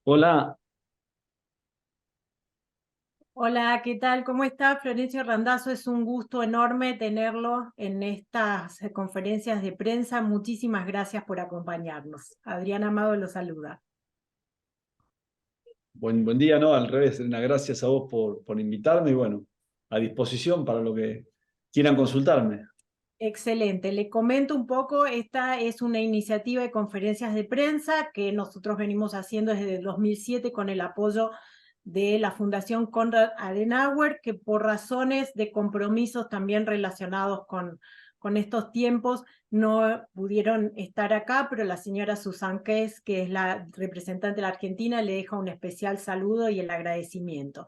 Hola, Hola, ¿qué tal? ¿Cómo está Florencio Randazzo? Es un gusto enorme tenerlo en estas conferencias de prensa. Muchísimas gracias por acompañarnos. Adrián Amado lo saluda. buen día, no, al revés, Elena, gracias a vos por invitarme y bueno, a disposición para lo que quieran consultarme. Excelente. Le comento un poco, esta es una iniciativa de conferencias de prensa que nosotros venimos haciendo desde el 2007 con el apoyo de la Fundación Konrad Adenauer, que por razones de compromisos también relacionados con estos tiempos no pudieron estar acá, pero la señora Susan Kess, que es la representante de la Argentina, le deja un especial saludo y el agradecimiento.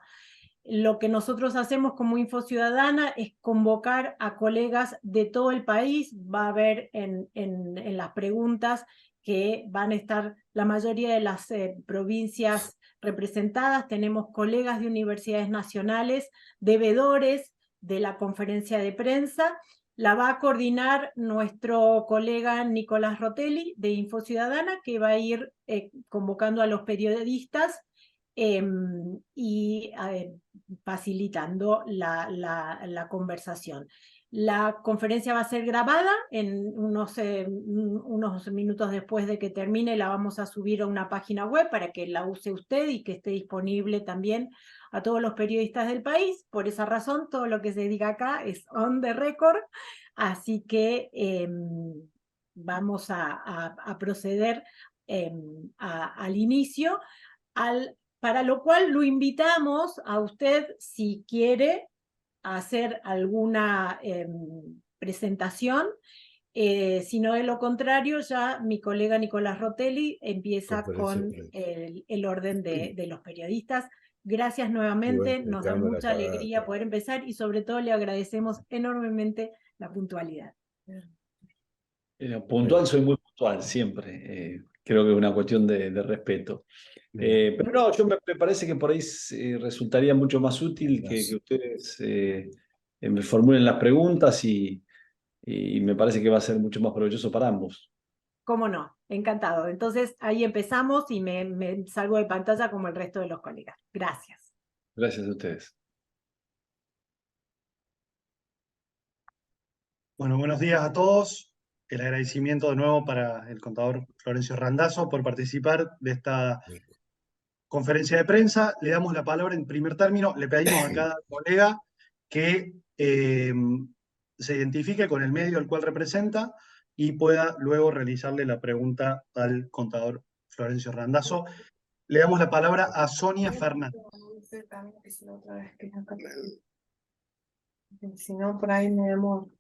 Lo que nosotros hacemos como Info Ciudadana es convocar a colegas de todo el país. Va a haber en las preguntas que van a estar la mayoría de las provincias representadas. Tenemos colegas de universidades nacionales, devedores de la conferencia de prensa. La va a coordinar nuestro colega Nicolás Rotelli de Info Ciudadana, que va a ir convocando a los periodistas y facilitando la conversación. La conferencia va a ser grabada en unos minutos después de que termine, la vamos a subir a una página web para que la use usted y que esté disponible también a todos los periodistas del país. Por esa razón, todo lo que se diga acá es on the record, así que vamos a proceder al inicio. Para lo cual lo invitamos a usted, si quiere, a hacer alguna presentación. Si no, de lo contrario, ya mi colega Nicolás Rotelli empieza Conferencia de con prensa. el orden de los periodistas. Gracias Y bueno, nuevamente, mi nos da cámara mucha acá alegría está. poder empezar y sobre todo le agradecemos enormemente la puntualidad. Puntual, Bueno, soy muy puntual siempre, creo que es una cuestión de respeto. bien, Pero no, me parece que por ahí resultaría mucho más útil que gracias. ustedes me formulen las preguntas y me parece que va a ser mucho más provechoso para ambos. ¿Cómo no? Encantado. Entonces ahí empezamos y me salgo de pantalla como el resto de los colegas. Gracias. Gracias a ustedes. Bueno, buenos días a todos. El agradecimiento de nuevo para el contador Florencio Randazzo por participar de esta conferencia de prensa. Le damos la palabra en primer término. Le pedimos a cada colega que se identifique con el medio al cual representa y pueda luego realizarle la pregunta al contador Florencio Randazzo. Le damos la palabra a Sonia Fernández. Si no, por ahí me demoro.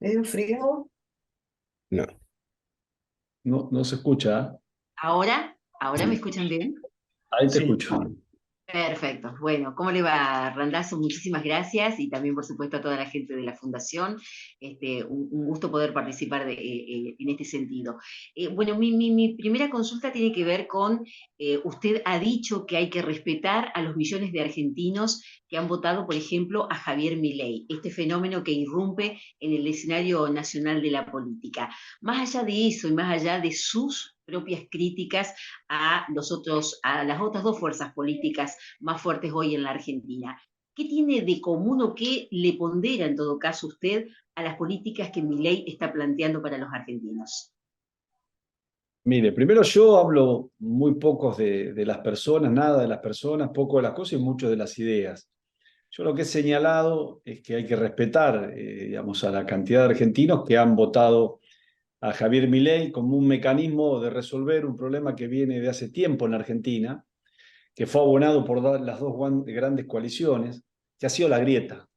¿Medio frío? No, No, no se escucha, ¿eh? ¿Ahora me escuchan bien? Ahí te Sí, escucho. Perfecto. Bueno, ¿cómo le va, Randazzo? Muchísimas gracias y también, por supuesto, a toda la gente de la Fundación. Un gusto poder participar en este sentido. Bueno, mi primera consulta tiene que ver con, usted ha dicho que hay que respetar a los millones de argentinos que han votado, por ejemplo, a Javier Milei, este fenómeno que irrumpe en el escenario nacional de la política. Más allá de eso y más allá de sus propias críticas a las otras dos fuerzas políticas más fuertes hoy en la Argentina. ¿Qué tiene de común o qué le pondera en todo caso usted a las políticas que Milei está planteando para los argentinos? Mire, primero yo hablo muy pocos de las personas, nada de las personas, poco de las cosas y mucho de las ideas. Yo lo que he señalado es que hay que respetar, digamos, a la cantidad de argentinos que han votado a Javier Milei como un mecanismo de resolver un problema que viene de hace tiempo en la Argentina, que fue abonado por las dos grandes coaliciones, que ha sido la grieta.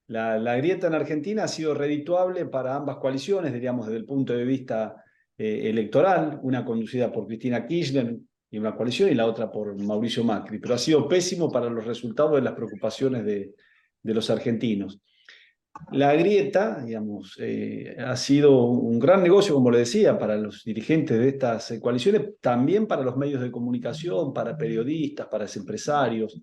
La grieta en Argentina ha sido redituable para ambas coaliciones, diríamos, desde el punto de vista electoral, una conducida por Cristina Kirchner y una coalición y la otra por Mauricio Macri, pero ha sido pésimo para los resultados de las preocupaciones de los argentinos. La grieta, digamos, ha sido un gran negocio, como le decía, para los dirigentes de estas coaliciones, también para los medios de comunicación, para periodistas, para los empresarios,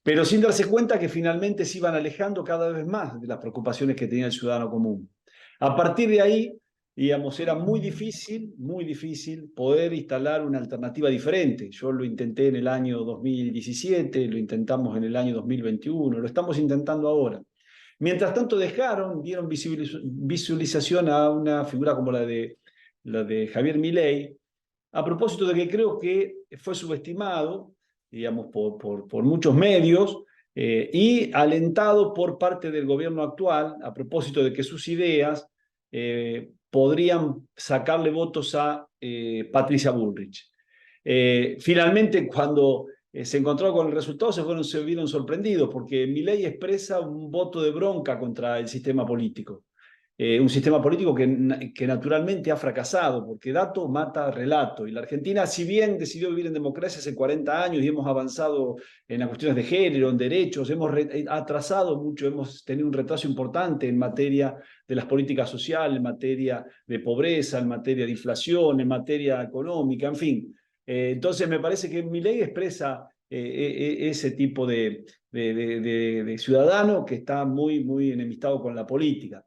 pero sin darse cuenta que finalmente se iban alejando cada vez más de las preocupaciones que tenía el ciudadano común. A partir de ahí digamos, era muy difícil poder instalar una alternativa diferente. Yo lo intenté en el año 2017, lo intentamos en el año 2021, lo estamos intentando ahora. Mientras tanto dieron visualización a una figura como la de Javier Milei, a propósito de que creo que fue subestimado, digamos, por muchos medios, y alentado por parte del gobierno actual, a propósito de que sus ideas podrían sacarle votos a Patricia Bullrich. Finalmente, cuando se encontró con el resultado, se vieron sorprendidos, porque Milei expresa un voto de bronca contra el sistema político. Un sistema político que naturalmente ha fracasado, porque dato mata relato. Y la Argentina, si bien decidió vivir en democracia hace 40 años y hemos avanzado en las cuestiones de género, en derechos, hemos atrasado mucho, hemos tenido un retraso importante en materia de las políticas sociales, en materia de pobreza, en materia de inflación, en materia económica, en fin. Entonces me parece que Milei expresa ese tipo de ciudadano que está muy enemistado con la política.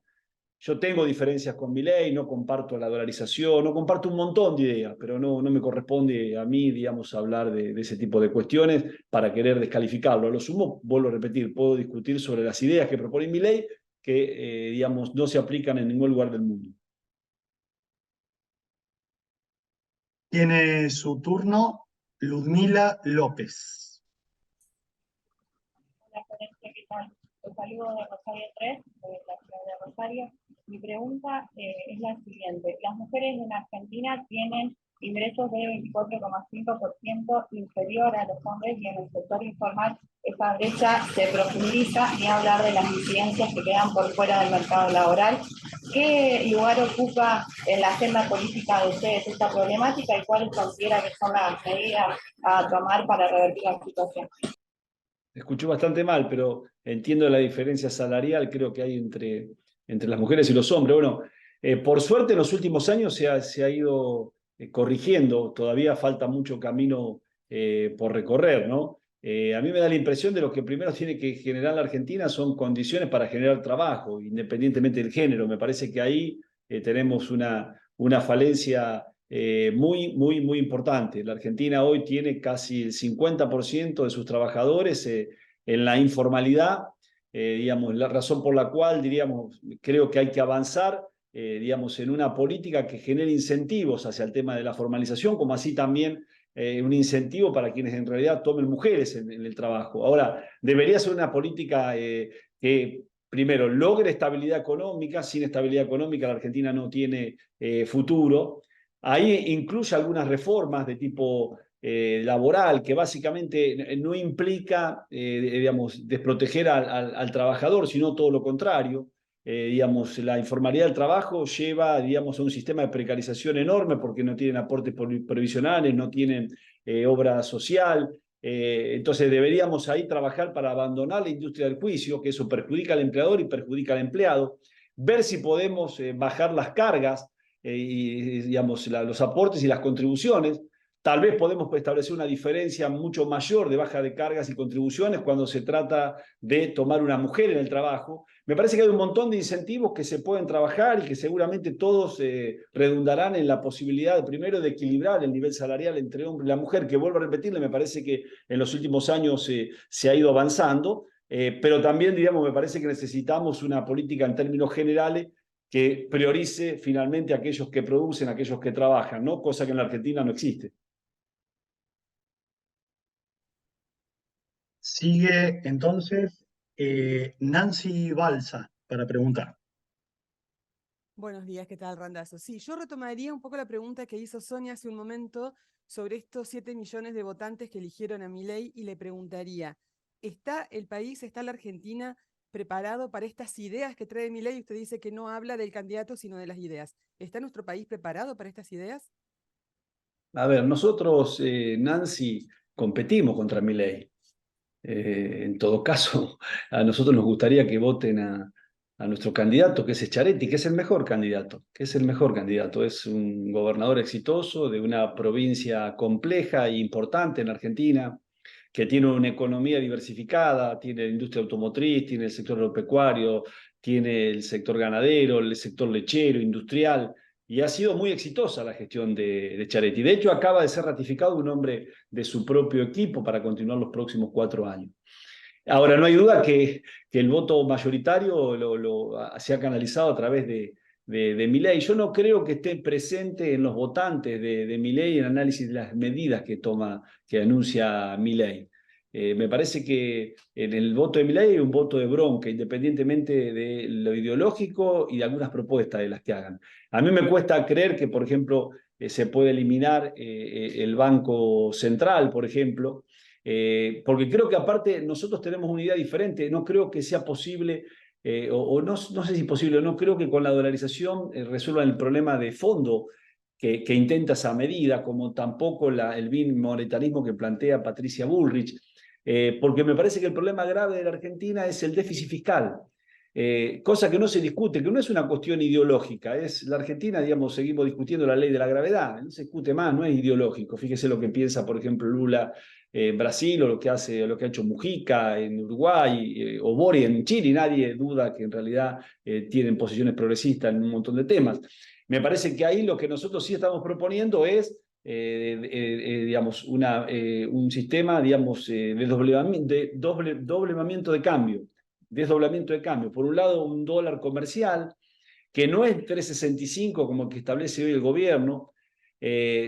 Yo tengo diferencias con Milei, no comparto la dolarización, no comparto un montón de ideas, pero no me corresponde a mí, digamos, hablar de ese tipo de cuestiones para querer descalificarlo. A lo sumo, vuelvo a repetir, puedo discutir sobre las ideas que propone Milei que, digamos, no se aplican en ningún lugar del mundo. Tiene su turno Ludmila López. Hola, Florencia, ¿qué tal? Los saludo de Rosario 3, de la ciudad de Rosario. Mi pregunta es la siguiente. Las mujeres en Argentina tienen ingresos de 24,5% inferior a los hombres y en el sector informal esa brecha se profundiza, ni hablar de las incidencias que quedan por fuera del mercado laboral. ¿Qué lugar ocupa en la agenda política de ustedes esta problemática y cuáles considera que son las medidas a tomar para revertir la situación? Escucho bastante mal, pero entiendo la diferencia salarial, creo que hay entre las mujeres y los hombres. Bueno, por suerte en los últimos años se ha ido corrigiendo, todavía falta mucho camino por recorrer, ¿no? A mí me da la impresión de lo que primero tiene que generar la Argentina son condiciones para generar trabajo, independientemente del género. Me parece que ahí tenemos una falencia muy importante. La Argentina hoy tiene casi el 50% de sus trabajadores en la informalidad, digamos, la razón por la cual, diríamos, creo que hay que avanzar, digamos, en una política que genere incentivos hacia el tema de la formalización, como así también un incentivo para quienes en realidad tomen mujeres en el trabajo. Ahora, debería ser una política que primero logre estabilidad económica. Sin estabilidad económica la Argentina no tiene futuro. Ahí incluye algunas reformas de tipo laboral que básicamente no implica, digamos, desproteger al trabajador, sino todo lo contrario. Digamos, la informalidad del trabajo lleva, digamos, a un sistema de precarización enorme porque no tienen aportes previsionales, no tienen obra social. Entonces deberíamos ahí trabajar para abandonar la industria del juicio, que eso perjudica al empleador y perjudica al empleado, ver si podemos bajar las cargas y digamos, los aportes y las contribuciones. Tal vez podemos establecer una diferencia mucho mayor de baja de cargas y contribuciones cuando se trata de tomar una mujer en el trabajo. Me parece que hay un montón de incentivos que se pueden trabajar y que seguramente todos redundarán en la posibilidad, primero, de equilibrar el nivel salarial entre hombre y la mujer, que vuelvo a repetirle, me parece que en los últimos años se ha ido avanzando, pero también, digamos, me parece que necesitamos una política en términos generales que priorice finalmente a aquellos que producen, a aquellos que trabajan, ¿no? Cosa que en la Argentina no existe. Sigue entonces Nancy Balsa para preguntar. Buenos días, ¿qué tal, Randazzo? Sí, yo retomaría un poco la pregunta que hizo Sonia hace un momento sobre estos 7 millones de votantes que eligieron a Milei y le preguntaría, ¿está el país, está la Argentina preparado para estas ideas que trae Milei? Usted dice que no habla del candidato, sino de las ideas. ¿Está nuestro país preparado para estas ideas? A ver, nosotros, Nancy, competimos contra Milei. En todo caso, a nosotros nos gustaría que voten a nuestro candidato, que es Schiaretti, que es el mejor candidato, Es un gobernador exitoso de una provincia compleja e importante en Argentina, que tiene una economía diversificada, tiene la industria automotriz, tiene el sector agropecuario, tiene el sector ganadero, el sector lechero, industrial. y ha sido muy exitosa la gestión de Chiaretti. De hecho, acaba de ser ratificado un hombre de su propio equipo para continuar los próximos 4 años. Ahora, no hay duda que el voto mayoritario se ha canalizado a través de Milei. Yo no creo que esté presente en los votantes de Milei el análisis de las medidas que anuncia Milei. Me parece que en el voto de Milei hay un voto de bronca, independientemente de lo ideológico y de algunas propuestas de las que hagan. A mí me cuesta creer que, por ejemplo, se puede eliminar el Banco Central, por ejemplo, porque creo que aparte nosotros tenemos una idea diferente. No creo que sea posible, o no sé si es posible, no creo que con la dolarización resuelvan el problema de fondo que intenta esa medida, como tampoco el bimonetarismo que plantea Patricia Bullrich, porque me parece que el problema grave de la Argentina es el déficit fiscal. Cosa que no se discute, que no es una cuestión ideológica, es la Argentina, digamos, seguimos discutiendo la ley de la gravedad, no se discute más, no es ideológico. Fíjese lo que piensa, por ejemplo, Lula en Brasil, o lo que ha hecho Mujica en Uruguay, o Boric en Chile, y nadie duda que en realidad tienen posiciones progresistas en un montón de temas. Me parece que ahí lo que nosotros sí estamos proponiendo es digamos, un sistema, digamos, de dobleamiento de cambio, desdoblamiento de cambio. Por un lado, un dólar comercial, que no es 3,65 como el que establece hoy el gobierno,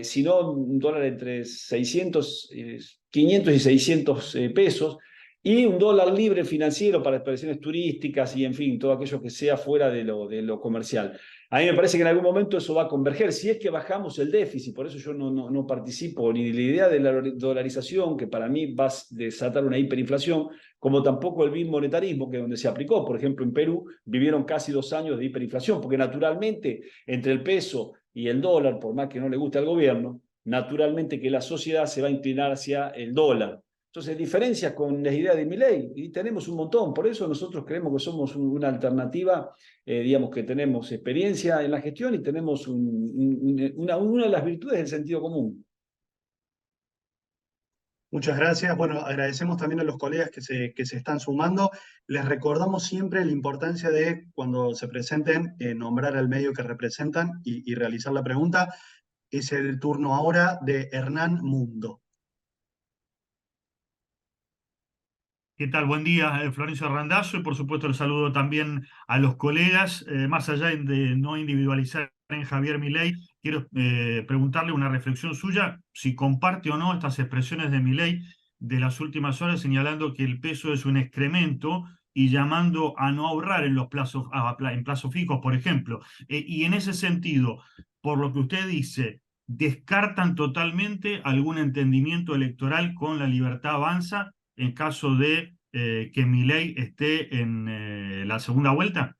sino un dólar entre 500 y 600 pesos, y un dólar libre financiero para expediciones turísticas y, en fin, todo aquello que sea fuera de lo comercial. A mí me parece que en algún momento eso va a converger, si es que bajamos el déficit. Por eso yo no participo ni de la idea de la dolarización, que para mí va a desatar una hiperinflación, como tampoco el bimonetarismo, que es donde se aplicó. Por ejemplo, en Perú vivieron casi 2 años de hiperinflación, porque naturalmente entre el peso y el dólar, por más que no le guste al gobierno, naturalmente que la sociedad se va a inclinar hacia el dólar. Entonces, diferencias con las ideas de Milei, y tenemos un montón. Por eso nosotros creemos que somos una alternativa, digamos, que tenemos experiencia en la gestión y tenemos una de las virtudes del sentido común. Muchas gracias. Bueno, agradecemos también a los colegas que se están sumando. Les recordamos siempre la importancia de, cuando se presenten, nombrar al medio que representan y realizar la pregunta. Es el turno ahora de Hernán Mundo. ¿Qué tal? Buen día, Florencio Randazzo, y por supuesto el saludo también a los colegas. Más allá de no individualizar en Javier Milei, quiero preguntarle una reflexión suya, si comparte o no estas expresiones de Milei de las últimas horas, señalando que el peso es un excremento y llamando a no ahorrar en los plazos fijos, por ejemplo. Y en ese sentido, por lo que usted dice, ¿descartan totalmente algún entendimiento electoral con La Libertad Avanza en caso de que Milei esté en la segunda vuelta?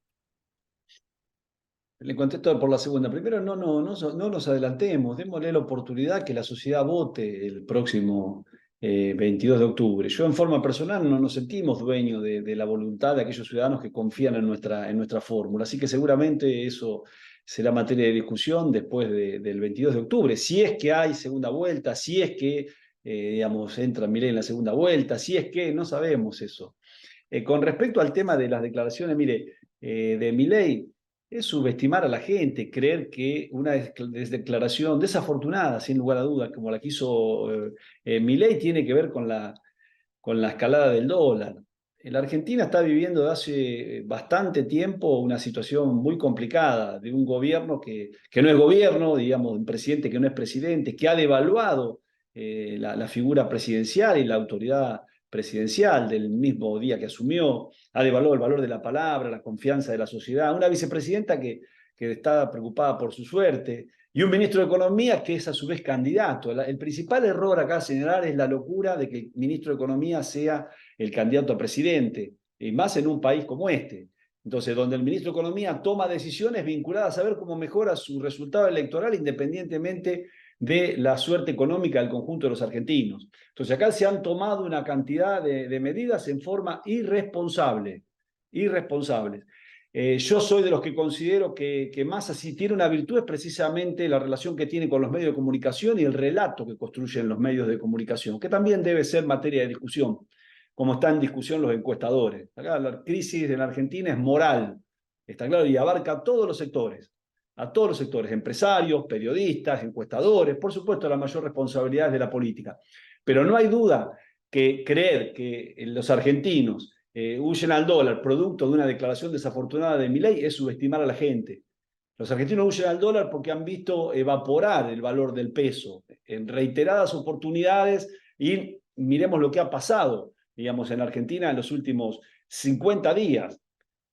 Le contesto por la segunda. Primero, no nos adelantemos, démosle la oportunidad que la sociedad vote el próximo 22 de octubre. Yo, en forma personal, no nos sentimos dueños de la voluntad de aquellos ciudadanos que confían en nuestra fórmula. Así que seguramente eso será materia de discusión después del 22 de octubre. Si es que hay segunda vuelta, si es que digamos, entra Milei en la segunda vuelta, si es que no sabemos eso. Con respecto al tema de las declaraciones, mire, de Milei, es subestimar a la gente, creer que una declaración desafortunada, sin lugar a dudas, como la que hizo Milei, tiene que ver con la escalada del dólar. La Argentina está viviendo desde hace bastante tiempo una situación muy complicada de un gobierno que no es gobierno, digamos, un presidente que no es presidente, que ha devaluado la figura presidencial y la autoridad presidencial del mismo día que asumió, ha devaluado el valor de la palabra, la confianza de la sociedad, una vicepresidenta que está preocupada por su suerte, y un ministro de Economía que es a su vez candidato. El principal error acá a señalar es la locura de que el ministro de Economía sea el candidato a presidente, y más en un país como este. Entonces, donde el ministro de Economía toma decisiones vinculadas a ver cómo mejora su resultado electoral independientemente de la suerte económica del conjunto de los argentinos. Entonces, acá se han tomado una cantidad de medidas en forma irresponsable. Yo soy de los que considero que Massa, si tiene una virtud, es precisamente la relación que tiene con los medios de comunicación y el relato que construyen los medios de comunicación, que también debe ser materia de discusión, como están en discusión los encuestadores. Acá la crisis en Argentina es moral, está claro, y abarca todos los sectores. a todos los sectores, empresarios, periodistas, encuestadores, por supuesto la mayor responsabilidad es de la política. Pero no hay duda que creer que los argentinos huyen al dólar producto de una declaración desafortunada de Milei es subestimar a la gente. Los argentinos huyen al dólar porque han visto evaporar el valor del peso en reiteradas oportunidades y miremos lo que ha pasado, digamos, en Argentina en los últimos 50 días,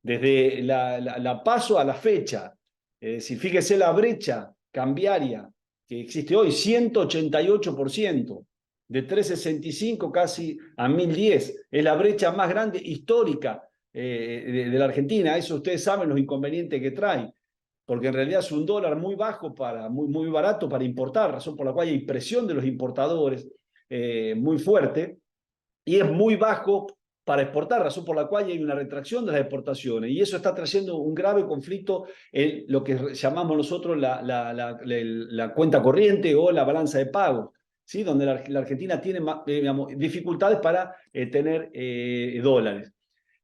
desde la PASO a la fecha. Si fíjese la brecha cambiaria que existe hoy, 188%, de 365 casi a 1010, es la brecha más grande histórica de la Argentina. Eso ustedes saben los inconvenientes que trae, porque en realidad es un dólar muy bajo, muy barato para importar, razón por la cual hay presión de los importadores muy fuerte, y es muy bajo para exportar, razón por la cual hay una retracción de las exportaciones, y eso está trayendo un grave conflicto en lo que llamamos nosotros la cuenta corriente o la balanza de pagos, ¿sí? Donde la Argentina tiene digamos, dificultades para tener dólares.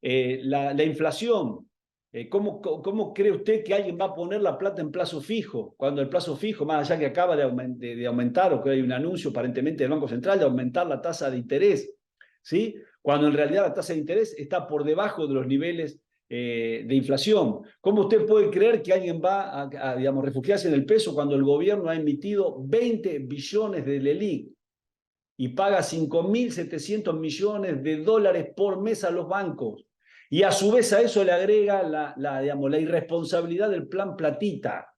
La inflación, ¿cómo cree usted que alguien va a poner la plata en plazo fijo? Cuando el plazo fijo, más allá que acaba de aumentar, o que hay un anuncio aparentemente del Banco Central de aumentar la tasa de interés, ¿sí? Cuando en realidad la tasa de interés está por debajo de los niveles de inflación. ¿Cómo usted puede creer que alguien va a digamos, refugiarse en el peso cuando el gobierno ha emitido 20 billones de LELIQ y paga 5.700 millones de dólares por mes a los bancos? Y a su vez a eso le agrega digamos, la irresponsabilidad del plan Platita.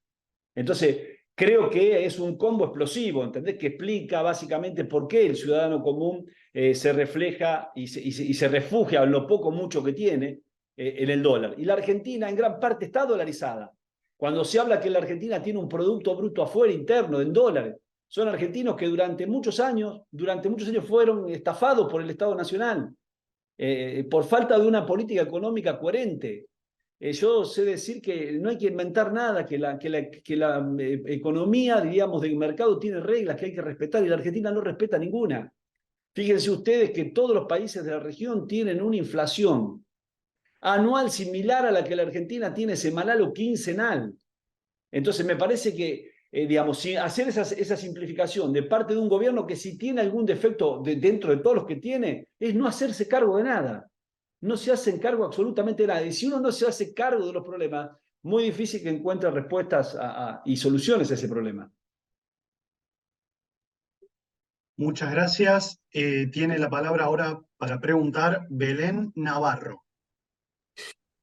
Entonces, creo que es un combo explosivo, ¿entendés? Que explica básicamente por qué el ciudadano común se refleja y se refugia en lo poco mucho que tiene en el dólar. Y la Argentina en gran parte está dolarizada. Cuando se habla que la Argentina tiene un producto bruto afuera interno en dólares, son argentinos que durante muchos años fueron estafados por el Estado Nacional por falta de una política económica coherente. Yo sé decir que no hay que inventar nada, que la economía, diríamos, del mercado tiene reglas que hay que respetar y la Argentina no respeta ninguna. Fíjense ustedes que todos los países de la región tienen una inflación anual similar a la que la Argentina tiene semanal o quincenal. Entonces me parece que, digamos, hacer esa simplificación de parte de un gobierno que si tiene algún defecto dentro de todos los que tiene, es no hacerse cargo de nada. No se hacen cargo absolutamente de nada. Y si uno no se hace cargo de los problemas, muy difícil que encuentre respuestas y soluciones a ese problema. Muchas gracias. Tiene la palabra ahora para preguntar Belén Navarro.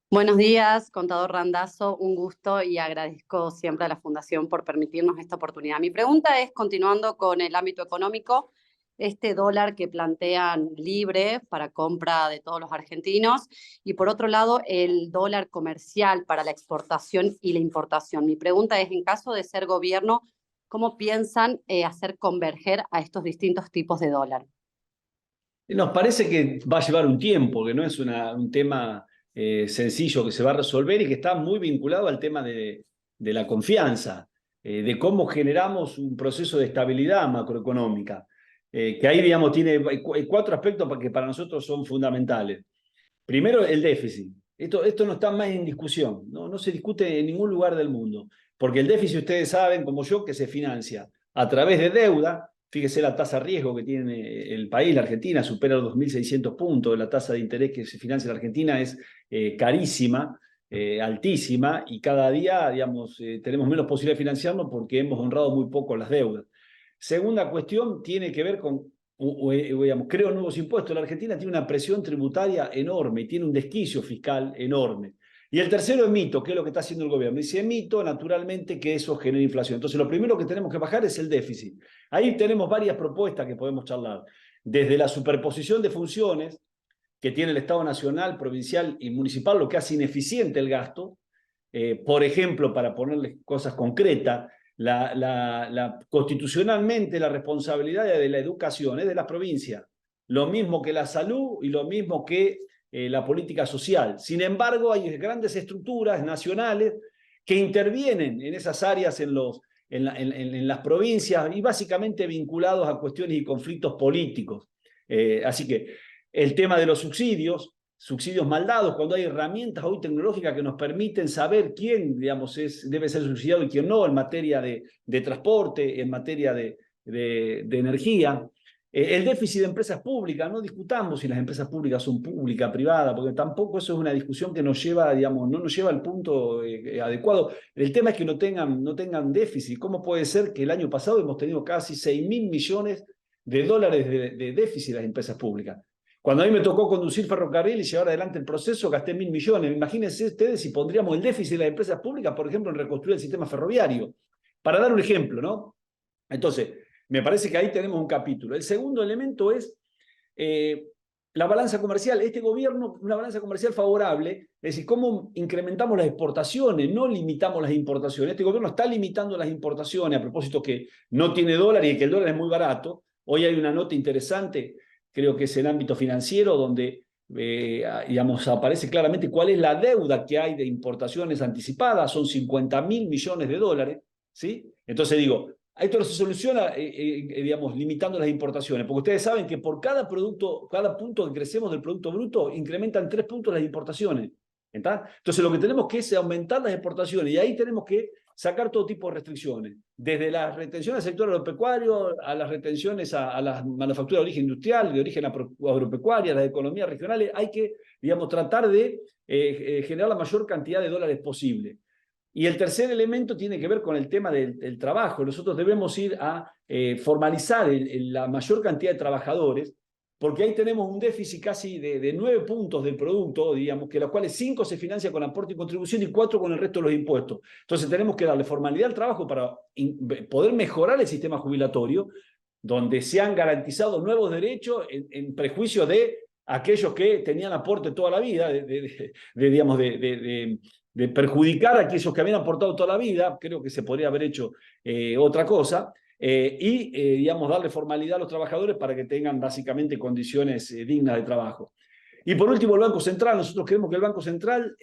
Buenos días, contador Randazzo, un gusto y agradezco siempre a la Fundación por permitirnos esta oportunidad. Mi pregunta es, continuando con el ámbito económico, este dólar que plantean libre para compra de todos los argentinos y por otro lado el dólar comercial para la exportación y la importación. Mi pregunta es, en caso de ser gobierno, ¿cómo piensan hacer converger a estos distintos tipos de dólar? Nos parece que va a llevar un tiempo, que no es un tema sencillo que se va a resolver y que está muy vinculado al tema de la confianza, de cómo generamos un proceso de estabilidad macroeconómica, que ahí, digamos, tiene 4 aspectos que para nosotros son fundamentales. Primero, el déficit. Esto no está más en discusión, no se discute en ningún lugar del mundo, porque el déficit, ustedes saben, como yo, que se financia a través de deuda. Fíjese la tasa de riesgo que tiene el país, la Argentina, supera los 2.600 puntos. La tasa de interés que se financia en la Argentina es carísima, altísima, y cada día, digamos, tenemos menos posibilidad de financiarnos porque hemos honrado muy poco las deudas. Segunda cuestión tiene que ver con, digamos, creo nuevos impuestos. La Argentina tiene una presión tributaria enorme y tiene un desquicio fiscal enorme. Y el tercero, emito, que es lo que está haciendo el gobierno. Y si emito, naturalmente que eso genera inflación. Entonces, lo primero que tenemos que bajar es el déficit. Ahí tenemos varias propuestas que podemos charlar. Desde la superposición de funciones que tiene el Estado nacional, provincial y municipal, lo que hace ineficiente el gasto. Por ejemplo, para ponerles cosas concretas, constitucionalmente la responsabilidad de la educación es de las provincias. Lo mismo que la salud y lo mismo que la política social. Sin embargo, hay grandes estructuras nacionales que intervienen en esas áreas en las provincias y básicamente vinculados a cuestiones y conflictos políticos. Así que el tema de los subsidios, subsidios mal dados, cuando hay herramientas hoy tecnológicas que nos permiten saber quién, digamos, debe ser subsidiado y quién no, en materia de transporte, en materia de energía. El déficit de empresas públicas, no discutamos si las empresas públicas son públicas, privadas, porque tampoco eso es una discusión que nos lleva, digamos, no nos lleva al punto adecuado. El tema es que no tengan déficit. ¿Cómo puede ser que el año pasado hemos tenido casi 6.000 millones de dólares de déficit las empresas públicas? Cuando a mí me tocó conducir ferrocarril y llevar adelante el proceso, gasté 1.000 millones. Imagínense ustedes si pondríamos el déficit de las empresas públicas, por ejemplo, en reconstruir el sistema ferroviario. Para dar un ejemplo, ¿no? Entonces, me parece que ahí tenemos un capítulo. El segundo elemento es la balanza comercial. Este gobierno, una balanza comercial favorable, es decir, cómo incrementamos las exportaciones, no limitamos las importaciones. Este gobierno está limitando las importaciones, a propósito que no tiene dólar y que el dólar es muy barato. Hoy hay una nota interesante, creo que es en ámbito financiero, donde digamos, aparece claramente cuál es la deuda que hay de importaciones anticipadas, son 50.000 millones de dólares, ¿sí? Entonces digo, esto no se soluciona, digamos, limitando las importaciones, porque ustedes saben que por cada producto, cada punto que crecemos del Producto Bruto, incrementan 3 puntos las importaciones. ¿Está? Entonces lo que tenemos que es aumentar las exportaciones, y ahí tenemos que sacar todo tipo de restricciones, desde las retenciones al sector agropecuario, a las retenciones a las manufacturas de origen industrial, de origen agropecuaria, a las economías regionales. Hay que, digamos, tratar de generar la mayor cantidad de dólares posible. Y el tercer elemento tiene que ver con el tema del trabajo. Nosotros debemos ir a formalizar la mayor cantidad de trabajadores, porque ahí tenemos un déficit casi de 9 puntos del producto, digamos, que los cuales 5 se financia con aporte y contribución y 4 con el resto de los impuestos. Entonces tenemos que darle formalidad al trabajo para poder mejorar el sistema jubilatorio, donde se han garantizado nuevos derechos en prejuicio de aquellos que tenían aporte toda la vida, digamos, de perjudicar a aquellos que habían aportado toda la vida. Creo que se podría haber hecho otra cosa. Digamos, darle formalidad a los trabajadores para que tengan básicamente condiciones dignas de trabajo. Y por último, el Banco Central. Nosotros creemos que el Banco Central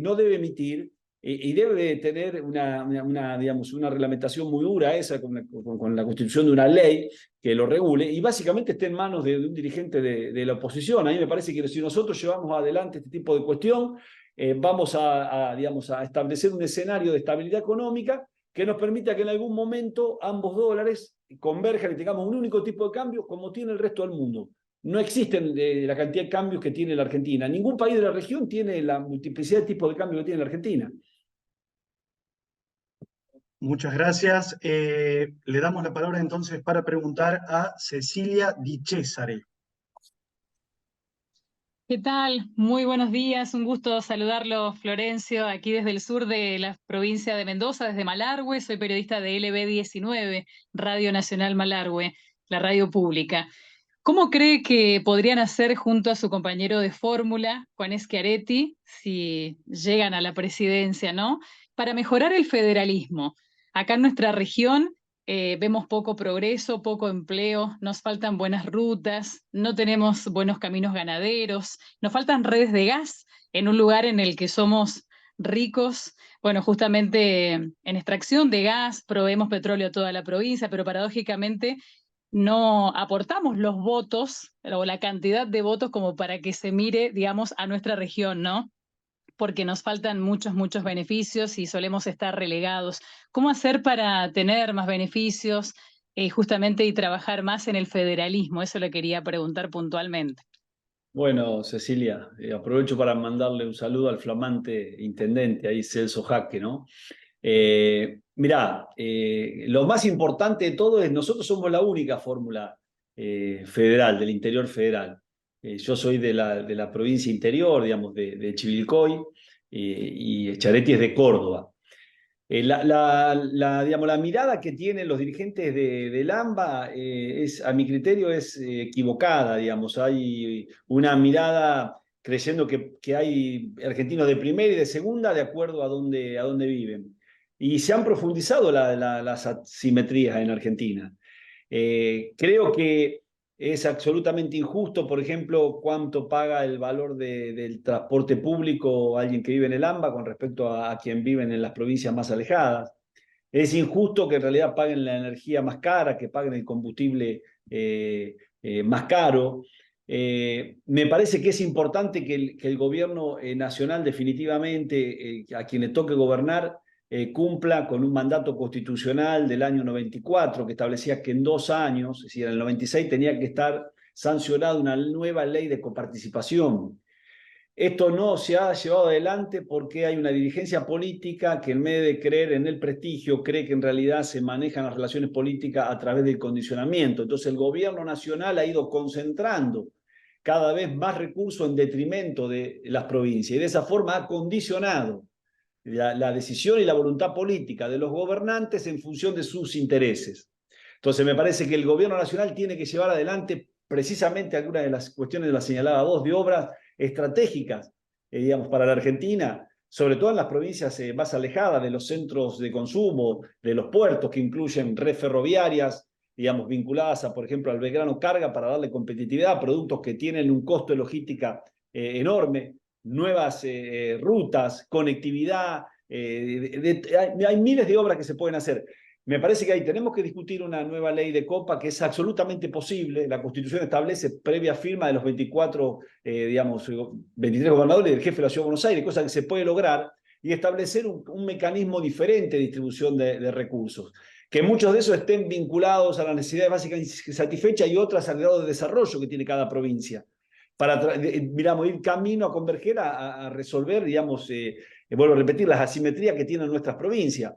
no debe emitir y debe tener digamos, una reglamentación muy dura, esa con la constitución de una ley que lo regule, y básicamente esté en manos de un dirigente de la oposición. A mí me parece que si nosotros llevamos adelante este tipo de cuestión, vamos digamos, a establecer un escenario de estabilidad económica que nos permita que en algún momento ambos dólares converjan y tengamos un único tipo de cambio como tiene el resto del mundo. No existen la cantidad de cambios que tiene la Argentina. Ningún país de la región tiene la multiplicidad de tipos de cambio que tiene la Argentina. Muchas gracias. Le damos la palabra entonces para preguntar a Cecilia Di Cesare. ¿Qué tal? Muy buenos días, un gusto saludarlo, Florencio, aquí desde el sur de la provincia de Mendoza, desde Malargüe. Soy periodista de LB19, Radio Nacional Malargüe, la radio pública. ¿Cómo cree que podrían hacer junto a su compañero de fórmula, Juan Schiaretti, si llegan a la presidencia, ¿no?, para mejorar el federalismo? Acá en nuestra región vemos poco progreso, poco empleo, nos faltan buenas rutas, no tenemos buenos caminos ganaderos, nos faltan redes de gas en un lugar en el que somos ricos. Bueno, justamente en extracción de gas proveemos petróleo a toda la provincia, pero paradójicamente no aportamos los votos o la cantidad de votos como para que se mire, digamos, a nuestra región, ¿no? Porque nos faltan muchos beneficios y solemos estar relegados. ¿Cómo hacer para tener más beneficios justamente y trabajar más en el federalismo? Eso le quería preguntar puntualmente. Bueno, Cecilia, aprovecho para mandarle un saludo al flamante intendente, ahí Celso Jaque, ¿no? Mirá, lo más importante de todo es, nosotros somos la única fórmula federal, del interior federal. Yo soy de la provincia interior, digamos, de Chivilcoy, y Schiaretti es de Córdoba. Digamos, la mirada que tienen los dirigentes del AMBA a mi criterio es equivocada, digamos. Hay una mirada creyendo que hay argentinos de primera y de segunda de acuerdo a dónde viven. Y se han profundizado las asimetrías en Argentina. Creo que es absolutamente injusto, por ejemplo, cuánto paga el valor del transporte público alguien que vive en el AMBA con respecto a quien vive en las provincias más alejadas. Es injusto que en realidad paguen la energía más cara, que paguen el combustible más caro. Me parece que es importante que el gobierno nacional definitivamente, a quien le toque gobernar, cumpla con un mandato constitucional del año 94 que establecía que en 2 años, es decir, en el 96 tenía que estar sancionada una nueva ley de coparticipación. Esto no se ha llevado adelante porque hay una dirigencia política que en vez de creer en el prestigio, cree que en realidad se manejan las relaciones políticas a través del condicionamiento. Entonces el gobierno nacional ha ido concentrando cada vez más recursos en detrimento de las provincias y de esa forma ha condicionado la decisión y la voluntad política de los gobernantes en función de sus intereses. Entonces me parece que el gobierno nacional tiene que llevar adelante precisamente algunas de las cuestiones de las señaladas vos, de obras estratégicas, digamos, para la Argentina, sobre todo en las provincias más alejadas de los centros de consumo, de los puertos, que incluyen redes ferroviarias, digamos, vinculadas a, por ejemplo, al Belgrano Carga para darle competitividad a productos que tienen un costo de logística enorme, nuevas rutas, conectividad, hay miles de obras que se pueden hacer. Me parece que ahí tenemos que discutir una nueva ley de copa que es absolutamente posible. La Constitución establece previa firma de los 24, digamos, 23 gobernadores y del jefe de la Ciudad de Buenos Aires, cosa que se puede lograr, y establecer un mecanismo diferente de distribución de recursos. Que muchos de esos estén vinculados a las necesidades básicas satisfechas y otras al grado de desarrollo que tiene cada provincia. Para, digamos, ir camino a converger a resolver, digamos, vuelvo a repetir, las asimetrías que tienen nuestras provincias.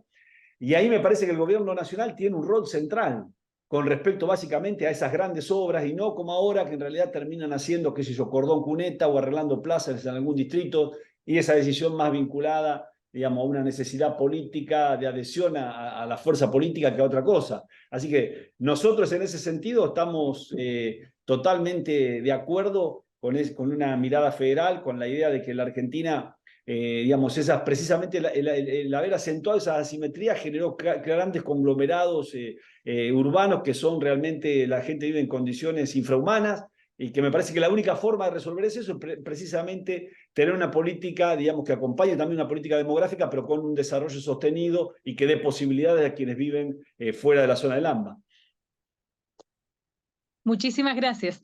Y ahí me parece que el gobierno nacional tiene un rol central con respecto básicamente a esas grandes obras y no como ahora que en realidad terminan haciendo, qué sé yo, cordón cuneta o arreglando plazas en algún distrito y esa decisión más vinculada, digamos, a una necesidad política de adhesión a la fuerza política que a otra cosa. Así que nosotros en ese sentido estamos totalmente de acuerdo con una mirada federal, con la idea de que la Argentina... digamos, precisamente el haber acentuado esa asimetría generó grandes conglomerados urbanos que son realmente, la gente vive en condiciones infrahumanas y que me parece que la única forma de resolver eso es precisamente tener una política, digamos, que acompañe también una política demográfica, pero con un desarrollo sostenido y que dé posibilidades a quienes viven fuera de la zona del AMBA. Muchísimas gracias.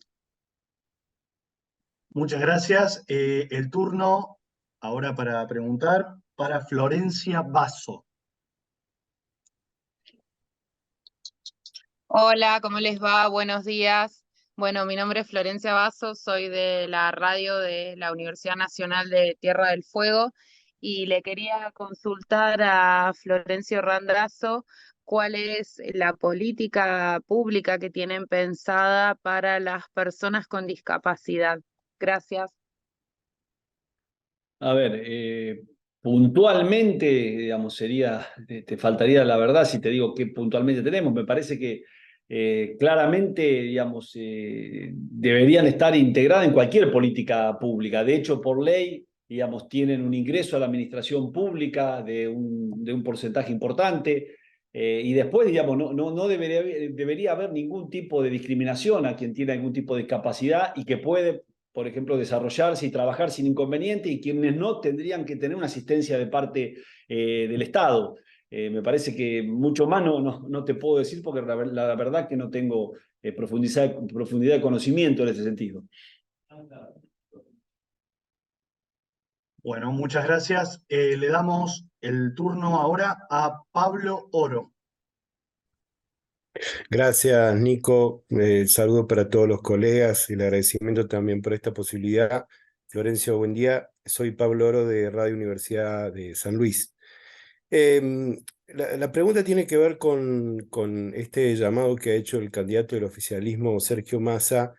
Muchas gracias. El turno ahora para preguntar para Florencia Basso. Hola, ¿cómo les va? Buenos días. Bueno, mi nombre es Florencia Basso, soy de la radio de la Universidad Nacional de Tierra del Fuego y le quería consultar a Florencio Randazzo cuál es la política pública que tienen pensada para las personas con discapacidad. Gracias. A ver, puntualmente, digamos, te faltaría la verdad si te digo qué puntualmente tenemos. Me parece que claramente, digamos, deberían estar integradas en cualquier política pública. De hecho, por ley, digamos, tienen un ingreso a la administración pública de un porcentaje importante. Y después, digamos, no debería haber ningún tipo de discriminación a quien tiene algún tipo de discapacidad y que puede, por ejemplo, desarrollarse y trabajar sin inconveniente, y quienes no tendrían que tener una asistencia de parte del Estado. Me parece que mucho más no te puedo decir porque la verdad que no tengo profundidad de conocimiento en ese sentido. Bueno, muchas gracias. Le damos el turno ahora a Pablo Oro. Gracias, Nico. Saludo para todos los colegas y el agradecimiento también por esta posibilidad. Florencio, buen día. Soy Pablo Oro de Radio Universidad de San Luis. La pregunta tiene que ver con este llamado que ha hecho el candidato del oficialismo, Sergio Massa,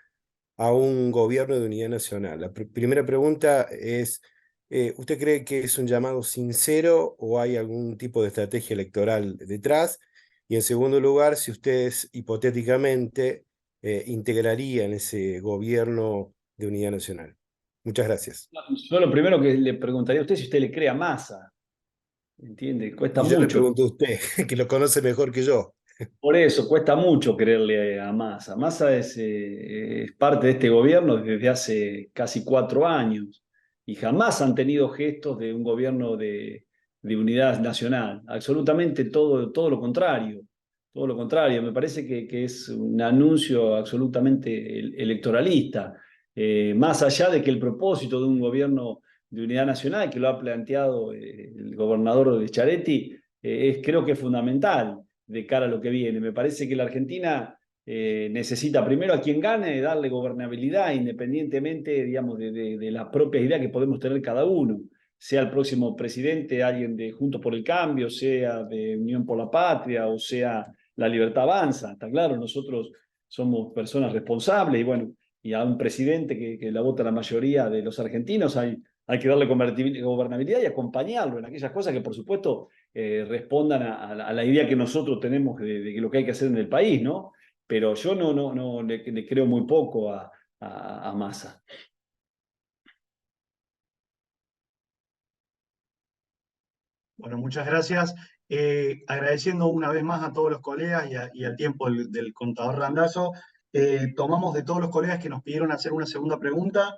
a un gobierno de unidad nacional. La primera pregunta es, ¿usted cree que es un llamado sincero o hay algún tipo de estrategia electoral detrás? Y en segundo lugar, si ustedes hipotéticamente integrarían ese gobierno de unidad nacional. Muchas gracias. Yo lo primero que le preguntaría a usted es si usted le cree a Massa. ¿Entiende? Cuesta Y yo mucho. le pregunto a usted, que lo conoce mejor que yo. Por eso, cuesta mucho creerle a Massa. Massa es parte de este gobierno desde hace casi 4 años y jamás han tenido gestos de un gobierno de unidad nacional. Absolutamente todo lo contrario. Todo lo contrario. Me parece que es un anuncio absolutamente electoralista. más allá de que el propósito de un gobierno de unidad nacional, que lo ha planteado el gobernador de Schiaretti, creo que es fundamental de cara a lo que viene. Me parece que la Argentina necesita primero a quien gane darle gobernabilidad independientemente, digamos, de la propia idea que podemos tener cada uno, sea el próximo presidente alguien de Juntos por el Cambio, sea de Unión por la Patria o sea La Libertad Avanza. Está claro, nosotros somos personas responsables y bueno, y a un presidente que la vota la mayoría de los argentinos hay que darle gobernabilidad y acompañarlo en aquellas cosas que por supuesto respondan a la idea que nosotros tenemos de lo que hay que hacer en el país, ¿no? Pero yo no le creo muy poco a Massa. Bueno, muchas gracias. Agradeciendo una vez más a todos los colegas y al tiempo del contador Randazzo. Tomamos de todos los colegas que nos pidieron hacer una segunda pregunta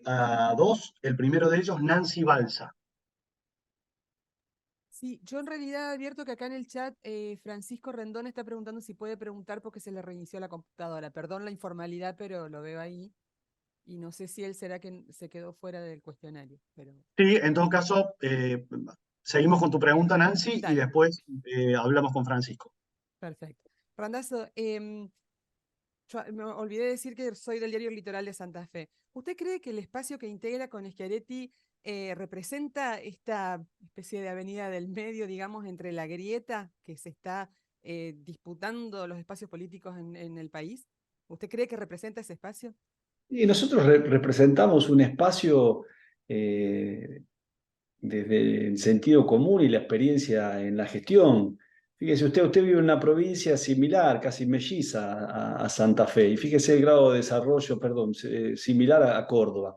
a dos. El primero de ellos, Nancy Balsa. Sí, yo en realidad advierto que acá en el chat Francisco Rendón está preguntando si puede preguntar porque se le reinició la computadora. Perdón la informalidad, pero lo veo ahí. Y no sé si él será que se quedó fuera del cuestionario. Pero... Sí, en todo caso, seguimos con tu pregunta, Nancy, y después hablamos con Francisco. Perfecto. Randazzo, yo me olvidé decir que soy del diario Litoral de Santa Fe. ¿Usted cree que el espacio que integra con Schiaretti representa esta especie de avenida del medio, digamos, entre la grieta que se está disputando los espacios políticos en el país? ¿Usted cree que representa ese espacio? Y nosotros representamos un espacio desde el sentido común y la experiencia en la gestión. Fíjese, usted vive en una provincia similar, casi melliza a Santa Fe, y fíjese el grado de desarrollo, perdón, similar a Córdoba.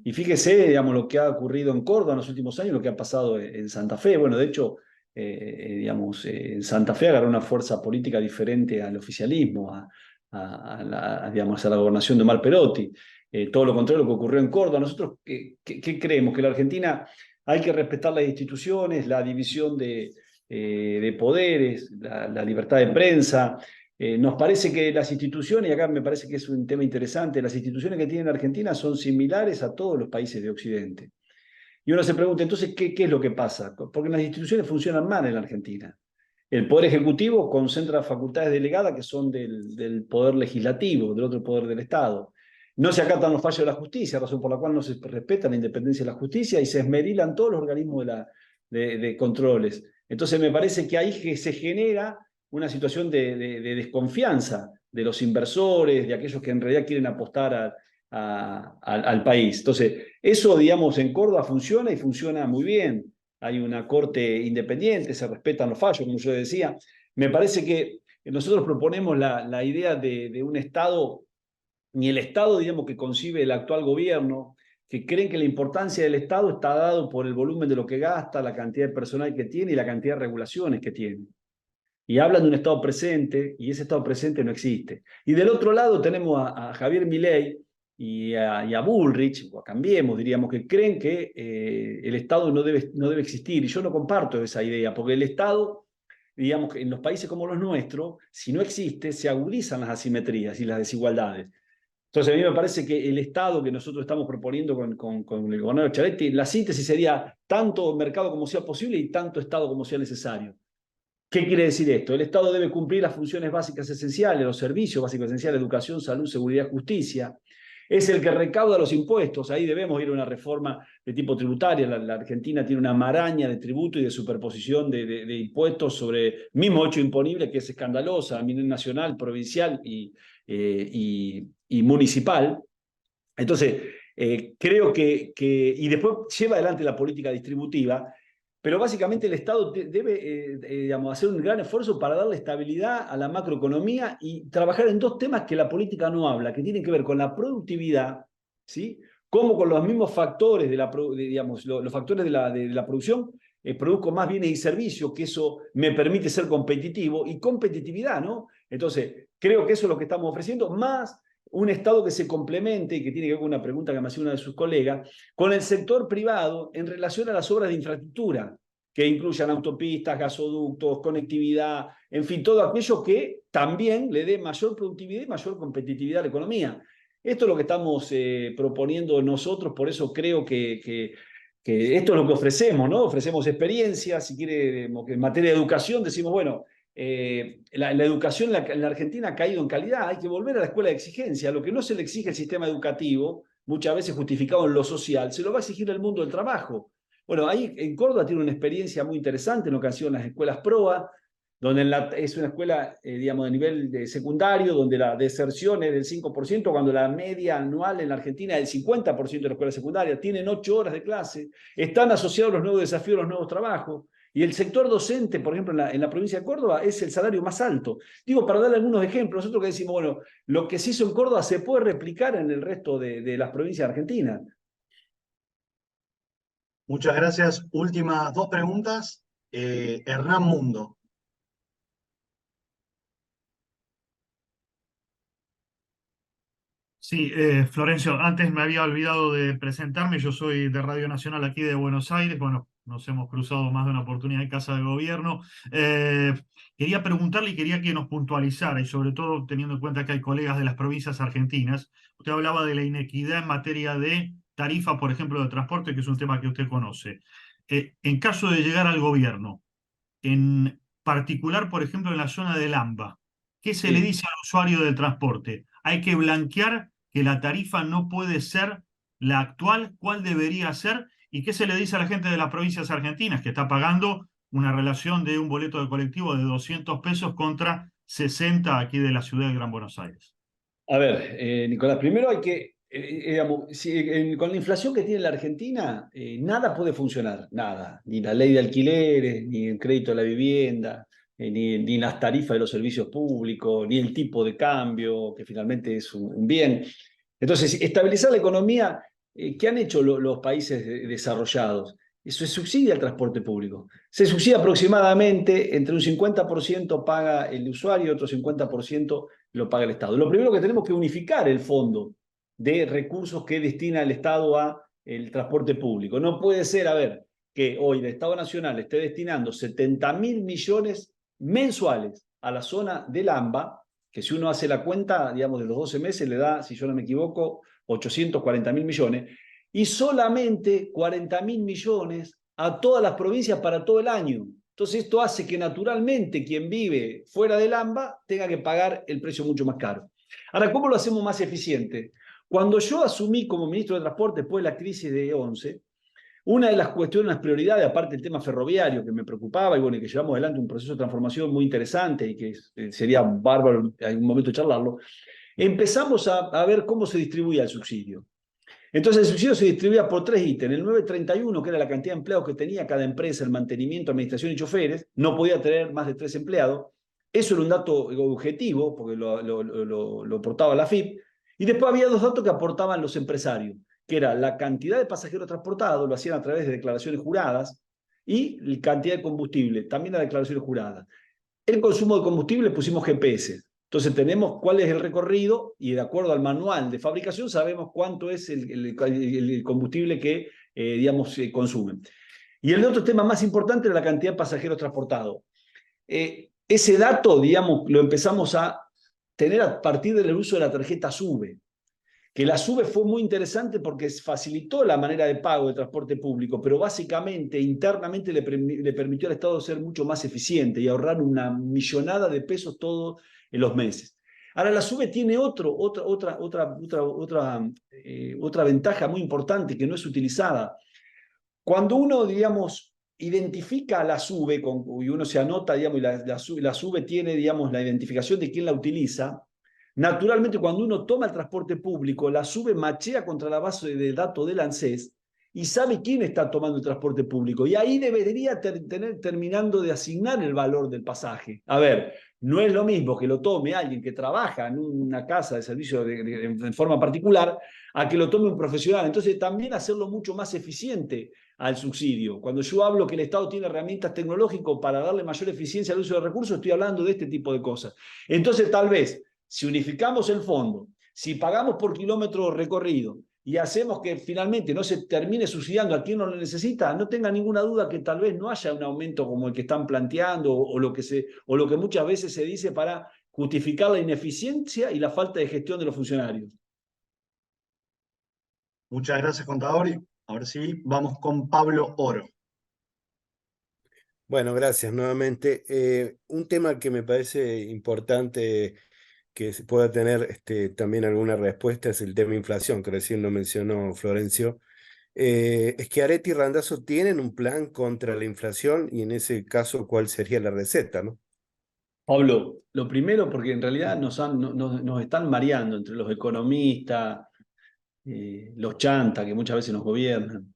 Y fíjese, digamos, lo que ha ocurrido en Córdoba en los últimos años, lo que ha pasado en Santa Fe. Bueno, de hecho, digamos, en Santa Fe agarró una fuerza política diferente al oficialismo, digamos, a la gobernación de Omar Perotti. Todo lo contrario de lo que ocurrió en Córdoba. Nosotros, ¿qué creemos? Que la Argentina hay que respetar las instituciones, la división de poderes, la libertad de prensa. Nos parece que las instituciones, y acá me parece que es un tema interesante, las instituciones que tiene Argentina son similares a todos los países de Occidente. Y uno se pregunta, entonces, ¿qué es lo que pasa? Porque las instituciones funcionan mal en la Argentina. El Poder Ejecutivo concentra facultades delegadas que son del Poder Legislativo, del otro poder del Estado. No se acatan los fallos de la justicia, razón por la cual no se respeta la independencia de la justicia y se esmerilan todos los organismos de controles. Entonces me parece que ahí que se genera una situación de desconfianza de los inversores, de aquellos que en realidad quieren apostar al país. Entonces, eso, digamos, en Córdoba funciona y funciona muy bien. Hay una corte independiente, se respetan los fallos, como yo decía. Me parece que nosotros proponemos la idea de un Estado, ni el Estado, digamos, que concibe el actual gobierno, que creen que la importancia del Estado está dado por el volumen de lo que gasta, la cantidad de personal que tiene y la cantidad de regulaciones que tiene. Y hablan de un Estado presente, y ese Estado presente no existe. Y del otro lado tenemos a Javier Milei y a Bullrich, o a Cambiemos, diríamos, que creen que el Estado no debe existir. Y yo no comparto esa idea, porque el Estado, digamos, que en los países como los nuestros, si no existe, se agudizan las asimetrías y las desigualdades. Entonces a mí me parece que el Estado que nosotros estamos proponiendo con el gobernador Schiaretti, la síntesis sería tanto mercado como sea posible y tanto Estado como sea necesario. ¿Qué quiere decir esto? El Estado debe cumplir las funciones básicas esenciales, los servicios básicos esenciales, educación, salud, seguridad, justicia. Es el que recauda los impuestos. Ahí debemos ir a una reforma de tipo tributaria. La Argentina tiene una maraña de tributo y de superposición de impuestos sobre mismo hecho imponible, que es escandalosa a nivel nacional, provincial y municipal. Entonces, creo y después lleva adelante la política distributiva, pero básicamente el Estado debe digamos, hacer un gran esfuerzo para darle estabilidad a la macroeconomía y trabajar en dos temas que la política no habla, que tienen que ver con la productividad, ¿sí? Como con los mismos factores digamos, los factores de la producción, produzco más bienes y servicios, que eso me permite ser competitivo, y competitividad, ¿no? Entonces, creo que eso es lo que estamos ofreciendo, más un Estado que se complemente, y que tiene que ver con una pregunta que me hacía una de sus colegas, con el sector privado en relación a las obras de infraestructura, que incluyan autopistas, gasoductos, conectividad, en fin, todo aquello que también le dé mayor productividad y mayor competitividad a la economía. Esto es lo que estamos proponiendo nosotros, por eso creo que esto es lo que ofrecemos, ¿no? Ofrecemos experiencias, si quiere, en materia de educación, decimos, bueno, la educación en la Argentina ha caído en calidad, hay que volver a la escuela de exigencia. Lo que no se le exige al sistema educativo, muchas veces justificado en lo social, se lo va a exigir el mundo del trabajo. Bueno, ahí en Córdoba tiene una experiencia muy interesante en lo que han sido las escuelas PROA, donde es una escuela, digamos, de nivel de secundario, donde la deserción es del 5%, cuando la media anual en la Argentina es del 50% de la escuela secundaria, tienen 8 horas de clase, están asociados los nuevos desafíos, los nuevos trabajos, y el sector docente, por ejemplo, en la provincia de Córdoba, es el salario más alto. Digo, para darle algunos ejemplos, nosotros que decimos, bueno, lo que se hizo en Córdoba se puede replicar en el resto de las provincias argentinas. Muchas gracias. Últimas 2 preguntas. Hernán Mundo. Sí, Florencio, antes me había olvidado de presentarme, yo soy de Radio Nacional aquí de Buenos Aires, bueno, nos hemos cruzado más de una oportunidad en Casa de Gobierno. Quería preguntarle y quería que nos puntualizara, y sobre todo teniendo en cuenta que hay colegas de las provincias argentinas, usted hablaba de la inequidad en materia de tarifa, por ejemplo, de transporte, que es un tema que usted conoce. En caso de llegar al gobierno, en particular, por ejemplo, en la zona del AMBA, ¿qué se le dice al usuario del transporte? ¿Hay que blanquear que la tarifa no puede ser la actual? ¿Cuál debería ser? ¿Y qué se le dice a la gente de las provincias argentinas que está pagando una relación de un boleto de colectivo de 200 pesos contra 60 aquí de la ciudad de Gran Buenos Aires? A ver, Nicolás, primero hay que, digamos, con la inflación que tiene la Argentina, nada puede funcionar, nada. Ni la ley de alquileres, ni el crédito a la vivienda, ni las tarifas de los servicios públicos, ni el tipo de cambio, que finalmente es un bien. Entonces, estabilizar la economía, ¿qué han hecho los países desarrollados? Eso se subsidia el transporte público. Se subsidia aproximadamente, entre un 50% paga el usuario y otro 50% lo paga el Estado. Lo primero que tenemos que unificar el fondo de recursos que destina el Estado a el transporte público. No puede ser, a ver, que hoy el Estado Nacional esté destinando 70.000 millones mensuales a la zona del AMBA, que si uno hace la cuenta, digamos, de los 12 meses, le da, si yo no me equivoco, 840.000 millones, y solamente 40.000 millones a todas las provincias para todo el año. Entonces esto hace que naturalmente quien vive fuera del AMBA tenga que pagar el precio mucho más caro. Ahora, ¿cómo lo hacemos más eficiente? Cuando yo asumí como ministro de Transporte después de la crisis de 11, una de las cuestiones, las prioridades, aparte del tema ferroviario que me preocupaba, y bueno, y que llevamos adelante un proceso de transformación muy interesante y que sería bárbaro en algún momento charlarlo, empezamos a ver cómo se distribuía el subsidio. Entonces el subsidio se distribuía por 3 ítems. El 931, que era la cantidad de empleados que tenía cada empresa, el mantenimiento, administración y choferes, no podía tener más de 3 empleados. Eso era un dato objetivo, porque lo aportaba la FIP. Y después había 2 datos que aportaban los empresarios, que era la cantidad de pasajeros transportados, lo hacían a través de declaraciones juradas, y la cantidad de combustible, también las declaraciones juradas. El consumo de combustible pusimos GPS. Entonces tenemos cuál es el recorrido y de acuerdo al manual de fabricación sabemos cuánto es el combustible que, digamos, consumen. Y el otro tema más importante era la cantidad de pasajeros transportados. Ese dato, digamos, lo empezamos a tener a partir del uso de la tarjeta SUBE, que la SUBE fue muy interesante porque facilitó la manera de pago de transporte público, pero básicamente, internamente le permitió al Estado ser mucho más eficiente y ahorrar una millonada de pesos todos en los meses. Ahora, la SUBE tiene otra ventaja muy importante que no es utilizada. Cuando uno, digamos, identifica a la SUBE y uno se anota, digamos, y la SUBE tiene, digamos, la identificación de quién la utiliza, naturalmente, cuando uno toma el transporte público, la SUBE machea contra la base de datos del ANSES y sabe quién está tomando el transporte público. Y ahí debería terminando de asignar el valor del pasaje. A ver, no es lo mismo que lo tome alguien que trabaja en una casa de servicio en forma particular a que lo tome un profesional. Entonces, también hacerlo mucho más eficiente al subsidio. Cuando yo hablo que el Estado tiene herramientas tecnológicas para darle mayor eficiencia al uso de recursos, estoy hablando de este tipo de cosas. Entonces, tal vez, si unificamos el fondo, si pagamos por kilómetro recorrido y hacemos que finalmente no se termine subsidiando a quien no lo necesita, no tenga ninguna duda que tal vez no haya un aumento como el que están planteando o lo que muchas veces se dice para justificar la ineficiencia y la falta de gestión de los funcionarios. Muchas gracias, contador. Y ahora sí, vamos con Pablo Oro. Bueno, gracias nuevamente. Un tema que me parece importante que se pueda tener también alguna respuesta es el tema de inflación, que recién lo mencionó Florencio. Schiaretti y Randazzo tienen un plan contra la inflación y en ese caso, ¿cuál sería la receta, no? Pablo, lo primero, porque en realidad nos están mareando entre los economistas, los chantas que muchas veces nos gobiernan.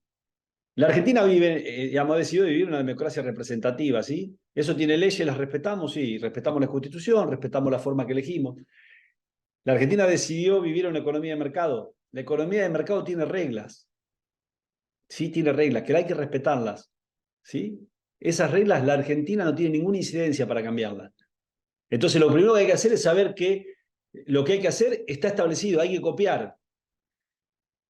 La Argentina ha decidido vivir una democracia representativa, ¿sí? Eso tiene leyes, las respetamos, sí, respetamos la Constitución, respetamos la forma que elegimos. La Argentina decidió vivir una economía de mercado. La economía de mercado tiene reglas, sí, tiene reglas, que hay que respetarlas, ¿sí? Esas reglas la Argentina no tiene ninguna incidencia para cambiarlas. Entonces lo primero que hay que hacer es saber que lo que hay que hacer está establecido, hay que copiar.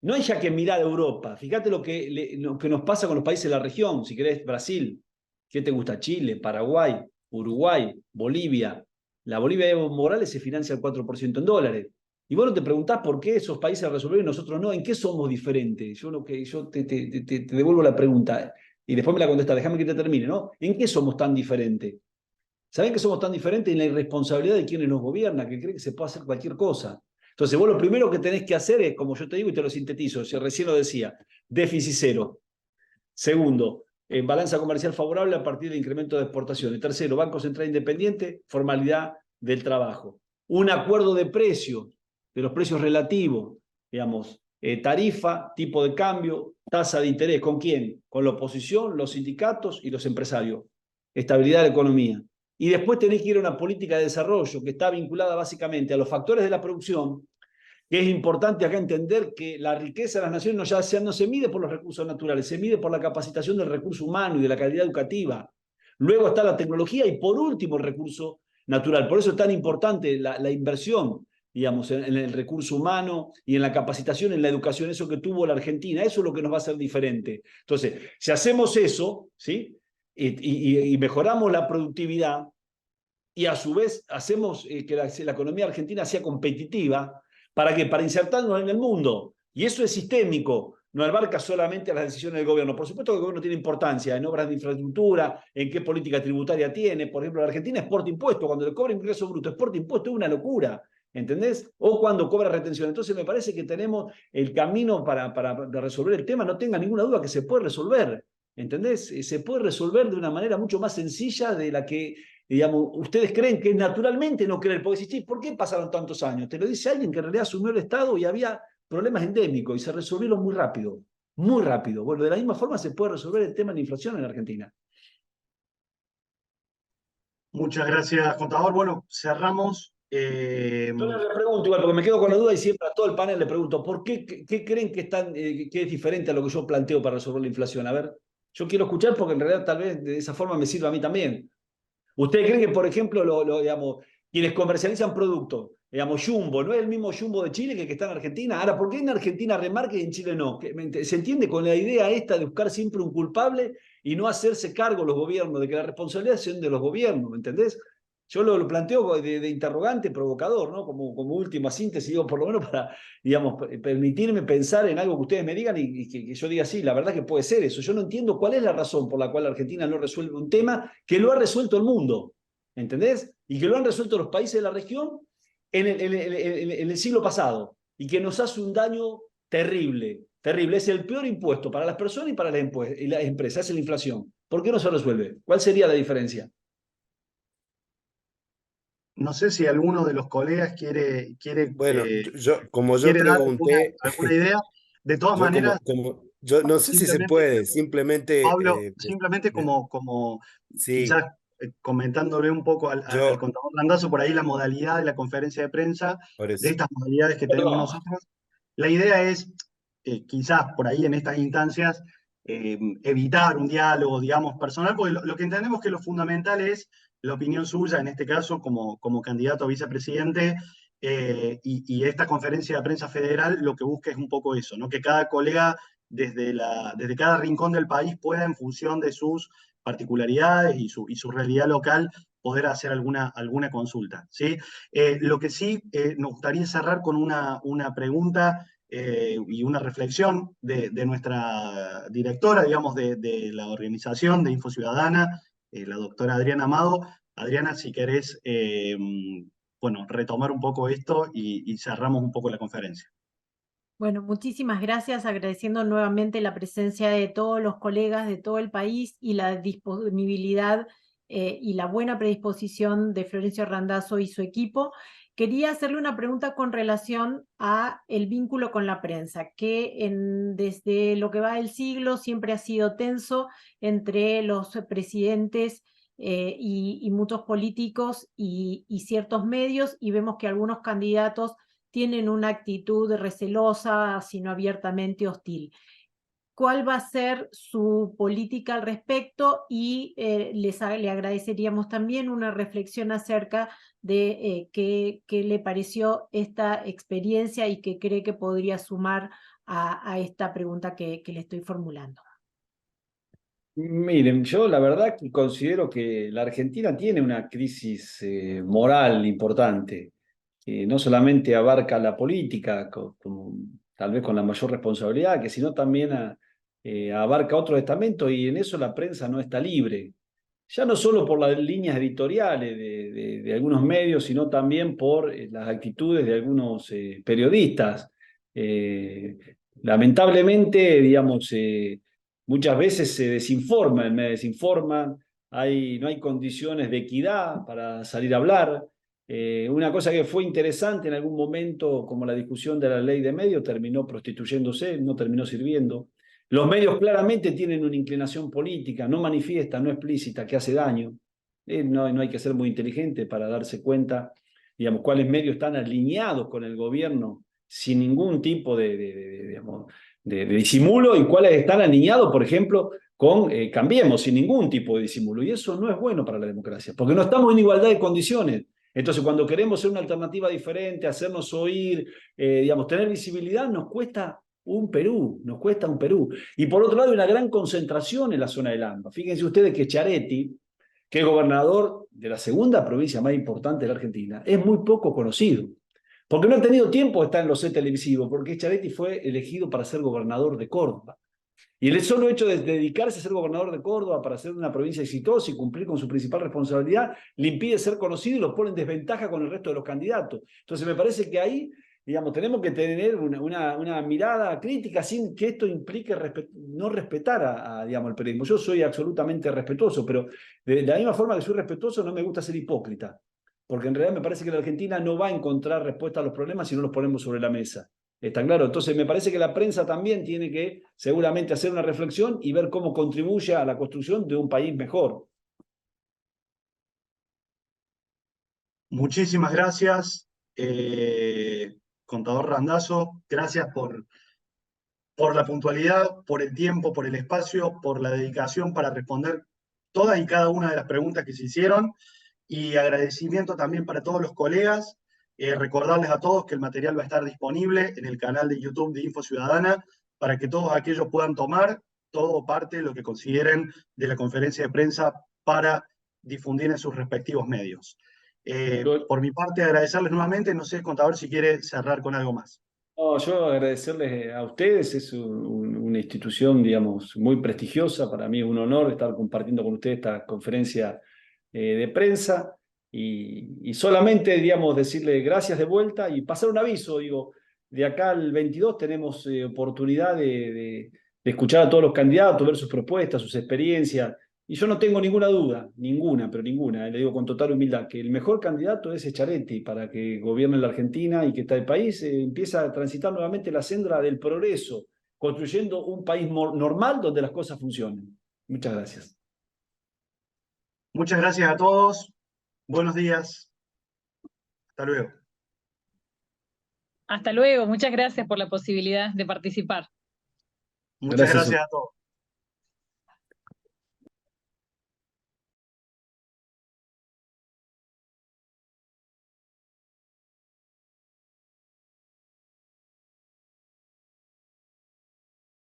No hay ya que mirar a Europa. Fíjate lo que nos pasa con los países de la región. Si querés, Brasil. ¿Qué te gusta? Chile, Paraguay, Uruguay, Bolivia. La Bolivia de Evo Morales se financia al 4% en dólares. Y vos no te preguntás por qué esos países resolvieron y nosotros no. ¿En qué somos diferentes? Yo te devuelvo la pregunta y después me la contestás. Déjame que te termine, ¿no? ¿En qué somos tan diferentes? ¿Saben que somos tan diferentes en la irresponsabilidad de quienes nos gobiernan, que creen que se puede hacer cualquier cosa? Entonces, vos lo primero que tenés que hacer es, como yo te digo y te lo sintetizo, recién lo decía, déficit cero. Segundo, balanza comercial favorable a partir de incremento de exportaciones. Tercero, Banco Central Independiente, formalidad del trabajo. Un acuerdo de precios, de los precios relativos, digamos, tarifa, tipo de cambio, tasa de interés. ¿Con quién? Con la oposición, los sindicatos y los empresarios. Estabilidad de la economía. Y después tenés que ir a una política de desarrollo que está vinculada básicamente a los factores de la producción, que es importante acá entender que la riqueza de las naciones no se mide por los recursos naturales, se mide por la capacitación del recurso humano y de la calidad educativa. Luego está la tecnología y por último el recurso natural. Por eso es tan importante la inversión, digamos, en el recurso humano y en la capacitación, en la educación, eso que tuvo la Argentina. Eso es lo que nos va a hacer diferente. Entonces, si hacemos eso, ¿sí? Y mejoramos la productividad y a su vez hacemos que la economía argentina sea competitiva, ¿para qué? Para insertarnos en el mundo. Y eso es sistémico, no abarca solamente las decisiones del gobierno. Por supuesto que el gobierno tiene importancia en obras de infraestructura, en qué política tributaria tiene. Por ejemplo, la Argentina exporta impuestos, cuando le cobra ingreso bruto, exporta impuestos, es una locura. ¿Entendés? O cuando cobra retención. Entonces me parece que tenemos el camino para resolver el tema, no tenga ninguna duda que se puede resolver. ¿Entendés? Se puede resolver de una manera mucho más sencilla de la que, digamos, ustedes creen que naturalmente no creen. Porque decís, ¿por qué pasaron tantos años? Te lo dice alguien que en realidad asumió el Estado y había problemas endémicos y se resolvieron muy rápido. Muy rápido. Bueno, de la misma forma se puede resolver el tema de la inflación en la Argentina. Muchas gracias, contador. Bueno, cerramos. Yo le pregunto igual, porque me quedo con la duda y siempre a todo el panel le pregunto, ¿por qué creen que es diferente a lo que yo planteo para resolver la inflación? A ver, yo quiero escuchar porque en realidad tal vez de esa forma me sirve a mí también. ¿Ustedes creen que, por ejemplo, digamos, quienes comercializan productos, digamos, Jumbo, no es el mismo Jumbo de Chile que el que está en Argentina? Ahora, ¿por qué en Argentina remarca y en Chile no? ¿Se entiende con la idea esta de buscar siempre un culpable y no hacerse cargo los gobiernos, de que la responsabilidad es de los gobiernos, ¿me entendés? Yo lo planteo de interrogante, provocador, ¿no? Como última síntesis, digo, por lo menos para, digamos, permitirme pensar en algo que ustedes me digan y que yo diga, sí, la verdad que puede ser eso. Yo no entiendo cuál es la razón por la cual la Argentina no resuelve un tema que lo ha resuelto el mundo, ¿entendés? Y que lo han resuelto los países de la región en el siglo pasado y que nos hace un daño terrible, terrible. Es el peor impuesto para las personas y para las empresas, es la inflación. ¿Por qué no se resuelve? ¿Cuál sería la diferencia? No sé si alguno de los colegas quiere Bueno, como yo quiere dar pregunté, alguna idea. De todas yo maneras, yo no sé si se puede, simplemente Pablo, simplemente como sí, quizás comentándole un poco al contador Randazzo por ahí la modalidad de la conferencia de prensa, por de eso. estas modalidades que tenemos nosotros. La idea es, quizás por ahí en estas instancias, evitar un diálogo, digamos, personal, porque lo que entendemos que lo fundamental es la opinión suya, en este caso, como candidato a vicepresidente, y esta conferencia de prensa federal lo que busca es un poco eso, ¿no? Que cada colega desde cada rincón del país pueda, en función de sus particularidades y su realidad local, poder hacer alguna consulta, ¿sí? Lo que sí nos gustaría cerrar con una pregunta y una reflexión de nuestra directora, digamos, de la organización de Info Ciudadana, la doctora Adriana Amado. Adriana, si querés, bueno, retomar un poco esto y cerramos un poco la conferencia. Bueno, muchísimas gracias, agradeciendo nuevamente la presencia de todos los colegas de todo el país y la disponibilidad y la buena predisposición de Florencio Randazzo y su equipo. Quería hacerle una pregunta con relación a el vínculo con la prensa, que desde lo que va del siglo siempre ha sido tenso entre los presidentes y muchos políticos y ciertos medios, y vemos que algunos candidatos tienen una actitud recelosa, sino abiertamente hostil. ¿Cuál va a ser su política al respecto? Y le agradeceríamos también una reflexión acerca de qué le pareció esta experiencia y qué cree que podría sumar a esta pregunta que le estoy formulando. Miren, yo la verdad que considero que la Argentina tiene una crisis moral importante, que no solamente abarca la política, tal vez con la mayor responsabilidad, que sino también abarca otros estamentos, y en eso la prensa no está libre. Ya no solo por las líneas editoriales de algunos medios, sino también por las actitudes de algunos periodistas. Lamentablemente, digamos, muchas veces se desinforman, me desinforman, no hay condiciones de equidad para salir a hablar. Una cosa que fue interesante en algún momento, como la discusión de la ley de medios, terminó prostituyéndose, no terminó sirviendo. Los medios claramente tienen una inclinación política, no manifiesta, no explícita, que hace daño. No hay que ser muy inteligente para darse cuenta, digamos, cuáles medios están alineados con el gobierno sin ningún tipo digamos, de disimulo, y cuáles están alineados, por ejemplo, con Cambiemos, sin ningún tipo de disimulo. Y eso no es bueno para la democracia, porque no estamos en igualdad de condiciones. Entonces, cuando queremos ser una alternativa diferente, hacernos oír, digamos, tener visibilidad, nos cuesta un Perú. Y por otro lado, hay una gran concentración en la zona del AMBA. Fíjense ustedes que Schiaretti, que es gobernador de la segunda provincia más importante de la Argentina, es muy poco conocido. Porque no ha tenido tiempo de estar en los sets televisivos, porque Schiaretti fue elegido para ser gobernador de Córdoba. Y el solo hecho de dedicarse a ser gobernador de Córdoba para ser una provincia exitosa y cumplir con su principal responsabilidad, le impide ser conocido y lo pone en desventaja con el resto de los candidatos. Entonces me parece que ahí, digamos, tenemos que tener una mirada crítica sin que esto implique no respetar digamos, el periodismo. Yo soy absolutamente respetuoso, pero de la misma forma que soy respetuoso, no me gusta ser hipócrita, porque en realidad me parece que la Argentina no va a encontrar respuesta a los problemas si no los ponemos sobre la mesa. ¿Está claro? Entonces me parece que la prensa también tiene que seguramente hacer una reflexión y ver cómo contribuye a la construcción de un país mejor. Muchísimas gracias, contador Randazzo. Gracias por la puntualidad, por el tiempo, por el espacio, por la dedicación para responder todas y cada una de las preguntas que se hicieron. Y agradecimiento también para todos los colegas. Recordarles a todos que el material va a estar disponible en el canal de YouTube de Info Ciudadana para que todos aquellos puedan tomar todo parte de lo que consideren de la conferencia de prensa para difundir en sus respectivos medios. Por mi parte, agradecerles nuevamente. No sé, contador, si quiere cerrar con algo más. No, yo agradecerles a ustedes, es una institución, digamos, muy prestigiosa. Para mí es un honor estar compartiendo con ustedes esta conferencia de prensa, y solamente, digamos, decirle gracias de vuelta y pasar un aviso. Digo, de acá al 22 tenemos oportunidad de escuchar a todos los candidatos, ver sus propuestas, sus experiencias, y yo no tengo ninguna duda, pero ninguna, le digo con total humildad, que el mejor candidato es Schiaretti para que gobierne la Argentina y que el país empiece a transitar nuevamente la senda del progreso, construyendo un país normal donde las cosas funcionen. Muchas gracias. Muchas gracias a todos. Buenos días. Hasta luego. Hasta luego, muchas gracias por la posibilidad de participar. Muchas gracias a todos.